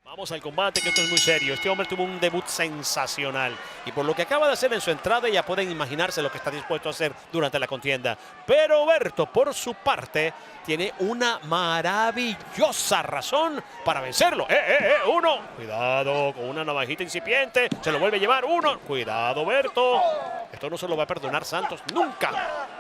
Vamos al combate, que esto es muy serio. Este hombre tuvo un debut sensacional y por lo que acaba de hacer en su entrada ya pueden imaginarse lo que está dispuesto a hacer durante la contienda. Pero Berto, por su parte, tiene una maravillosa razón para vencerlo. Uno. Cuidado con una navajita incipiente. Se lo vuelve a llevar. Uno. Cuidado, Berto. Esto no se lo va a perdonar Santos nunca.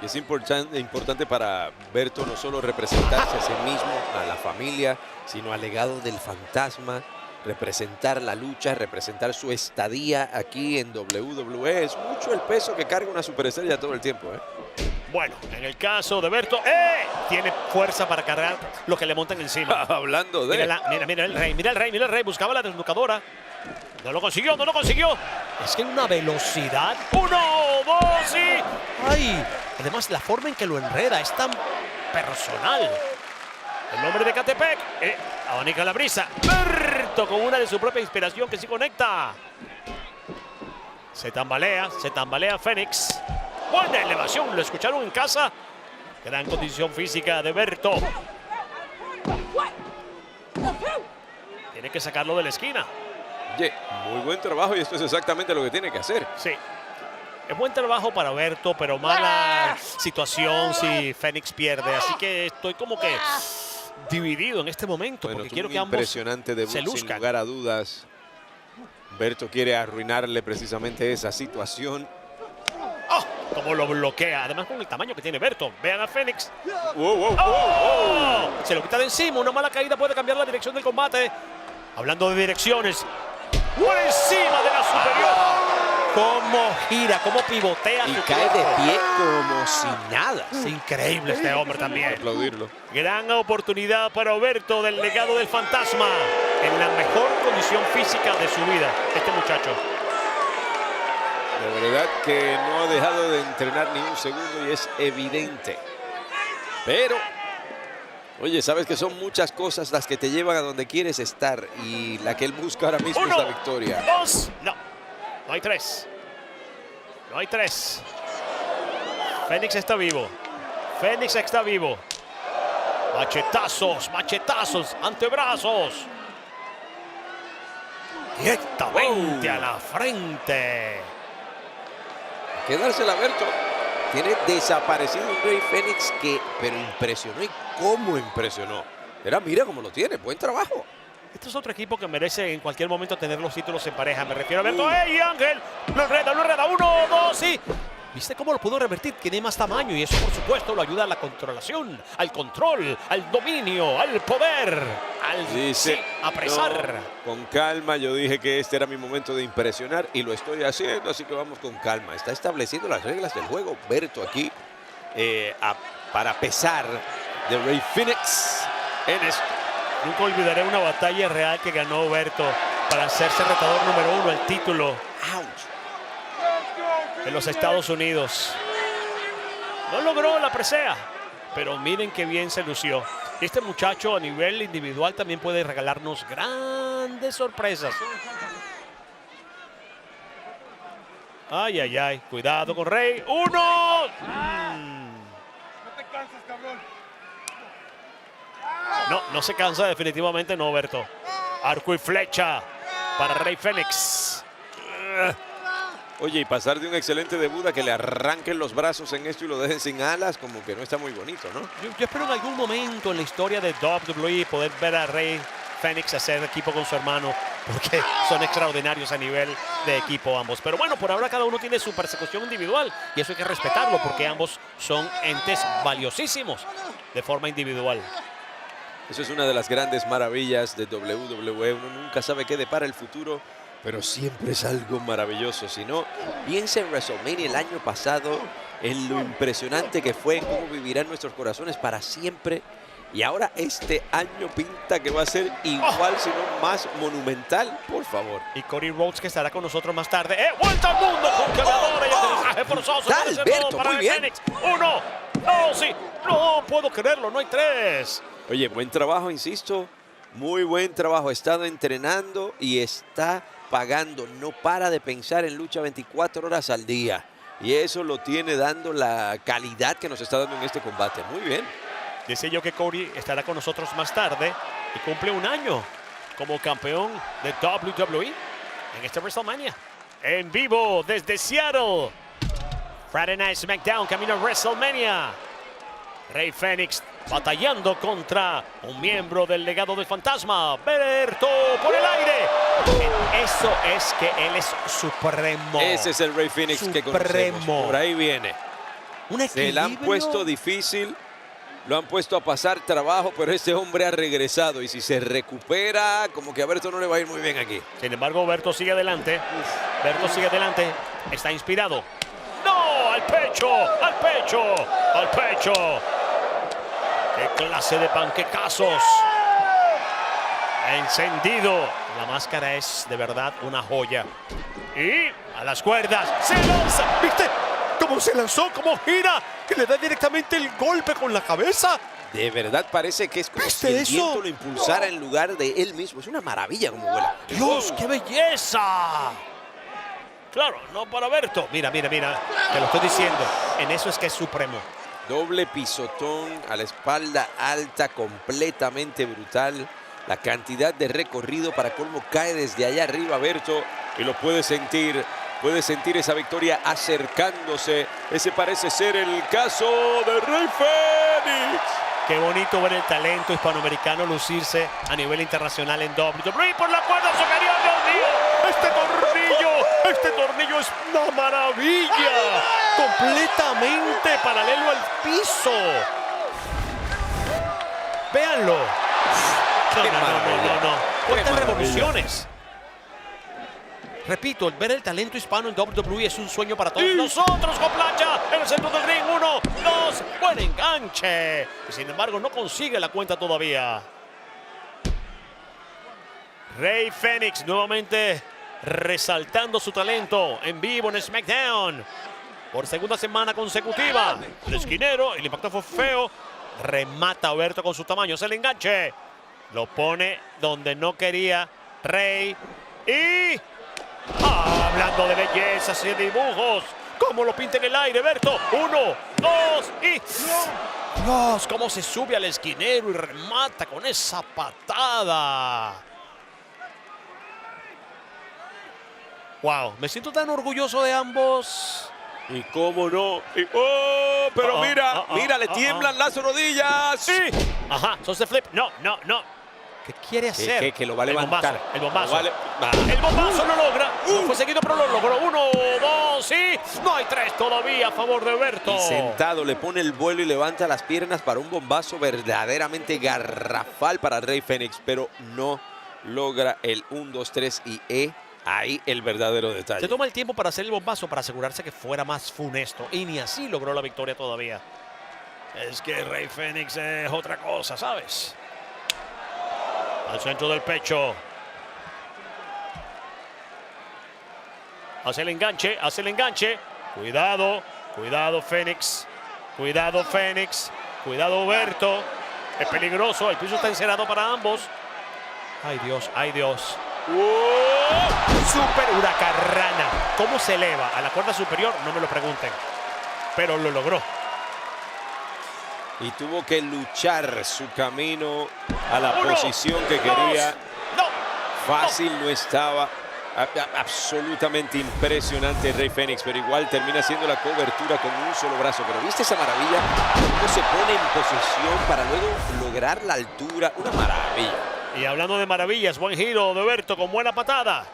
Y es importante para Berto no solo representarse a sí mismo, a la familia, sino al legado del fantasma, representar la lucha, representar su estadía aquí en WWE. Es mucho el peso que carga una superestrella todo el tiempo, ¿eh? Bueno, en el caso de Berto, tiene fuerza para cargar lo que le montan encima. Hablando de... Mira el rey, buscaba la desnucadora. No lo consiguió, no lo consiguió. Es que una velocidad. Uno, dos y... ¡Ay! Además, la forma en que lo enreda es tan personal. El hombre de Catepec abanica la brisa. Berto con una de su propia inspiración que sí conecta. Se tambalea Fénix. Buena elevación, lo escucharon en casa. Gran condición física de Berto. Tiene que sacarlo de la esquina. Oye, muy buen trabajo y esto es exactamente lo que tiene que hacer. Sí. Es buen trabajo para Berto, pero mala situación si Fénix pierde. Así que estoy como que dividido en este momento, bueno, porque quiero que ambos impresionante debut, se luzcan. sin lugar a dudas. Berto quiere arruinarle precisamente esa situación. ¡Oh! Como lo bloquea, además con el tamaño que tiene Berto. Vean a Fénix. ¡Oh! Se lo quita de encima, una mala caída puede cambiar la dirección del combate. Hablando de direcciones, por encima de la superior. Cómo gira, cómo pivotea. Y cae de pie como si nada. Es increíble este hombre también. Aplaudirlo. Gran oportunidad para Berto del legado del fantasma. En la mejor condición física de su vida, este muchacho. De verdad que no ha dejado de entrenar ni un segundo y es evidente. Pero, oye, sabes que son muchas cosas las que te llevan a donde quieres estar y la que él busca ahora mismo es la victoria. Dos, no hay tres. No hay tres. Fénix está vivo. Fénix está vivo. Machetazos, antebrazos. Directamente a la frente. Quedársela, Berto. Tiene desaparecido un Rey Fénix que, pero impresionó. ¿Y cómo impresionó? Mira cómo lo tiene. Buen trabajo. Este es otro equipo que merece en cualquier momento tener los títulos en pareja. Me refiero a Berto. ¡Ey, Ángel! Lo enreda. Uno, dos y... ¿Viste cómo lo pudo revertir? Tiene más tamaño y eso, por supuesto, lo ayuda a la controlación, al control, al dominio, al poder, al apresar. No, con calma, yo dije que este era mi momento de impresionar y lo estoy haciendo, así que vamos con calma. Está estableciendo las reglas del juego Berto aquí para pesar de Rey Fénix en esto. Nunca olvidaré una batalla real que ganó Berto para hacerse retador número 1 al título. ¡Auch! En los Estados Unidos. No logró la presea, pero miren qué bien se lució. Este muchacho a nivel individual también puede regalarnos grandes sorpresas. Ay. Cuidado con Rey. ¡Uno! No te canses, cabrón. No se cansa definitivamente, no, Berto. Arco y flecha para Rey Fénix. Oye, y pasar de un excelente debut a que le arranquen los brazos en esto y lo dejen sin alas, como que no está muy bonito, ¿no? Yo espero en algún momento en la historia de WWE poder ver a Rey Fénix hacer equipo con su hermano, porque son extraordinarios a nivel de equipo ambos. Pero bueno, por ahora cada uno tiene su persecución individual y eso hay que respetarlo porque ambos son entes valiosísimos de forma individual. Eso es una de las grandes maravillas de WWE. Uno nunca sabe qué depara el futuro, pero siempre es algo maravilloso. Si no, piensa en WrestleMania el año pasado, en lo impresionante que fue, en cómo vivirán nuestros corazones para siempre. Y ahora este año pinta que va a ser igual, si no más monumental, por favor. Y Cody Rhodes, que estará con nosotros más tarde. ¡Vuelta al mundo! Congeladora y aterrizaje forzoso. Tal, Berto, para muy bien. Fénix. Uno, dos, sí. No puedo creerlo, no hay tres. Oye, buen trabajo, insisto. Muy buen trabajo. Ha estado entrenando y está pagando. No para de pensar en lucha 24 horas al día. Y eso lo tiene dando la calidad que nos está dando en este combate. Muy bien. Dice yo que Cody estará con nosotros más tarde y cumple un año como campeón de WWE en este WrestleMania. En vivo desde Seattle. Friday Night SmackDown camino a WrestleMania. Rey Fénix batallando contra un miembro del legado del fantasma, Berto, por el aire. Eso es que él es supremo. Ese es el Rey Fénix que conocemos. Por ahí viene. Se la han puesto difícil, lo han puesto a pasar trabajo, pero este hombre ha regresado. Y si se recupera, como que a Berto no le va a ir muy bien aquí. Sin embargo, Berto sigue adelante. Berto sigue adelante. Está inspirado. ¡No! ¡Al pecho! ¡Al pecho! ¡Al pecho! ¡Qué clase de panquecazos! Encendido. La máscara es de verdad una joya. Y a las cuerdas. ¡Se lanza! ¿Viste cómo se lanzó? ¿Cómo gira? Que le da directamente el golpe con la cabeza. De verdad parece que es como si el viento lo impulsara en lugar de él mismo. Es una maravilla como vuela. ¡Dios, qué belleza! Claro, no para Berto. Mira, mira, mira. Te lo estoy diciendo. En eso es que es supremo. Doble pisotón a la espalda alta, completamente brutal. La cantidad de recorrido, para colmo, cae desde allá arriba Berto y lo puede sentir. Puede sentir esa victoria acercándose. Ese parece ser el caso de Rey Fénix. Qué bonito ver el talento hispanoamericano lucirse a nivel internacional en WWE. Por la cuerda superior, Dios mío. Este tornillo es una maravilla. Completamente paralelo al piso. Véanlo. No. ¿Cuántas revoluciones? Repito, ver el talento hispano en WWE es un sueño para todos nosotros. Con plancha en el centro del ring. 1, 2, buen enganche. Y sin embargo no consigue la cuenta todavía. Rey Fénix nuevamente resaltando su talento en vivo en SmackDown. Por segunda semana consecutiva. El esquinero, el impacto fue feo. Remata a Berto con su tamaño. Es el enganche. Lo pone donde no quería Rey. Y... hablando de bellezas y dibujos, cómo lo pinta en el aire, Berto. 1, 2 y... Dios, cómo se sube al esquinero y remata con esa patada. Wow, me siento tan orgulloso de ambos. Y cómo no. Pero mira, le tiemblan las rodillas. Sí. Ajá, sos de flip. No. ¿Qué quiere hacer? Que lo va a levantar. El bombazo. El bombazo lo logra. No fue seguido, pero lo logró. 1, 2 y... no hay 3 todavía a favor de Berto. Y sentado le pone el vuelo y levanta las piernas para un bombazo verdaderamente garrafal para Rey Fénix. Pero no logra el 1, 2, 3 y ahí el verdadero detalle. Se toma el tiempo para hacer el bombazo para asegurarse que fuera más funesto. Y ni así logró la victoria todavía. Es que Rey Fénix es otra cosa, ¿sabes? Al centro del pecho. Hace el enganche. Cuidado Fénix. Cuidado Berto. Es peligroso, el piso está encerado para ambos. Ay Dios. Super huracarrana. ¿Cómo se eleva a la cuerda superior? No me lo pregunten. Pero lo logró. Y tuvo que luchar su camino a la posición que quería. Fácil no estaba. Absolutamente impresionante Rey Fénix, pero igual termina haciendo la cobertura con un solo brazo. Pero ¿viste esa maravilla? Cómo se pone en posición para luego lograr la altura. Una maravilla. Y hablando de maravillas, buen giro de Berto con buena patada.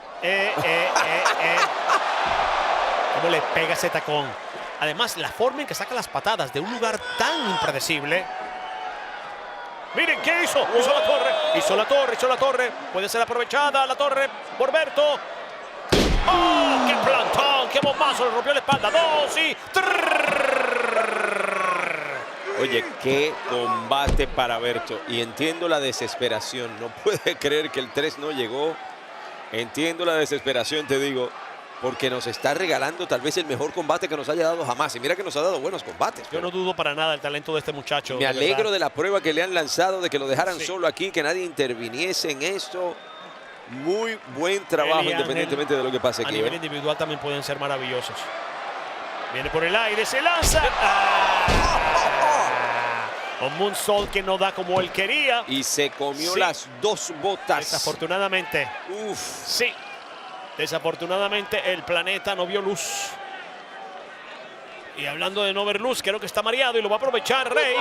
¿Cómo le pega ese tacón? Además, la forma en que saca las patadas de un lugar tan impredecible. Miren, ¿qué hizo? Hizo la torre. Puede ser aprovechada la torre por Berto. ¡Oh, qué plantón! ¡Qué bombazo! Le rompió la espalda. 2 y... Oye, qué combate para Berto. Y entiendo la desesperación. No puede creer que el 3 no llegó. Entiendo la desesperación, te digo. Porque nos está regalando tal vez el mejor combate que nos haya dado jamás. Y mira que nos ha dado buenos combates. Yo no dudo para nada del talento de este muchacho. Me alegro de la prueba que le han lanzado, de que lo dejaran solo aquí, que nadie interviniese en esto. Muy buen trabajo, independientemente de lo que pase aquí. A nivel individual también pueden ser maravillosos. Viene por el aire, se lanza. Un moonsault que no da como él quería. Y se comió Sí. las 2 botas. Desafortunadamente. Uf. Sí. Desafortunadamente el planeta no vio luz. Y hablando de no ver luz, creo que está mareado y lo va a aprovechar Rey.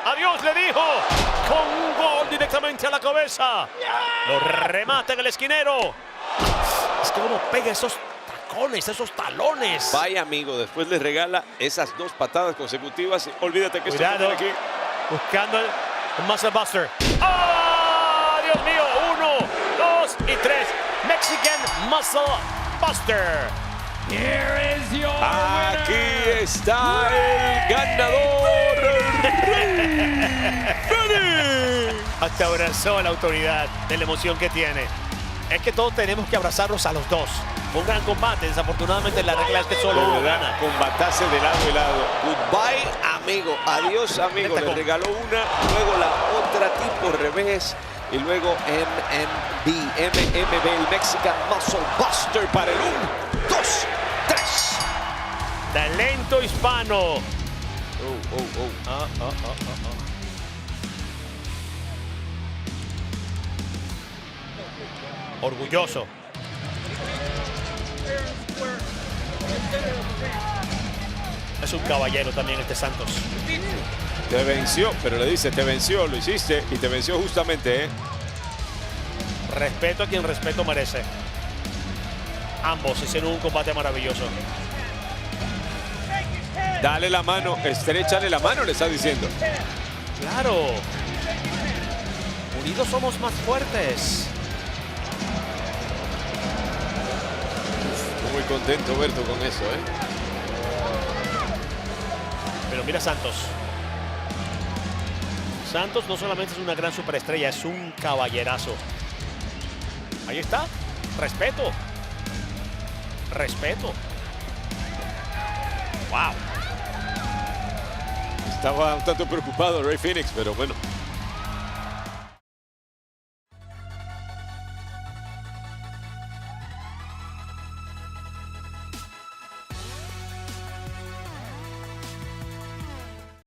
Adiós, le dijo. Con un gol directamente a la cabeza. Lo remata en el esquinero. Es que uno pega esos tacones, esos talones. Vaya amigo, después le regala esas 2 patadas consecutivas. Olvídate que Cuidado. esto aquí. Buscando el Muscle Buster. ¡Ah! Dios mío. 1, 2 y 3. Mexican Muscle Buster. Aquí está el ganador. Hasta abrazó a la autoridad de la emoción que tiene. Es que todos tenemos que abrazarlos a los dos. Un gran combate. Desafortunadamente la regla es que solo uno gana. Combatace de lado y lado. Goodbye, amigo. Adiós, amigo. Le regaló una, luego la otra tipo revés. Y luego MMB, el Mexican Muscle Buster para el 1, 2, 3. Talento hispano. Orgulloso. Es un caballero también este Santos. Te venció, pero le dice, te venció, lo hiciste y te venció justamente, ¿eh? Respeto a quien respeto merece. Ambos hicieron un combate maravilloso. Dale la mano, estréchale la mano, le está diciendo. Claro. Unidos somos más fuertes. Muy contento Berto con eso, ¿eh? Pero mira Santos. Santos no solamente es una gran superestrella, es un caballerazo. Ahí está. Respeto. Respeto. Wow. Estaba un tanto preocupado Rey Fénix, pero bueno,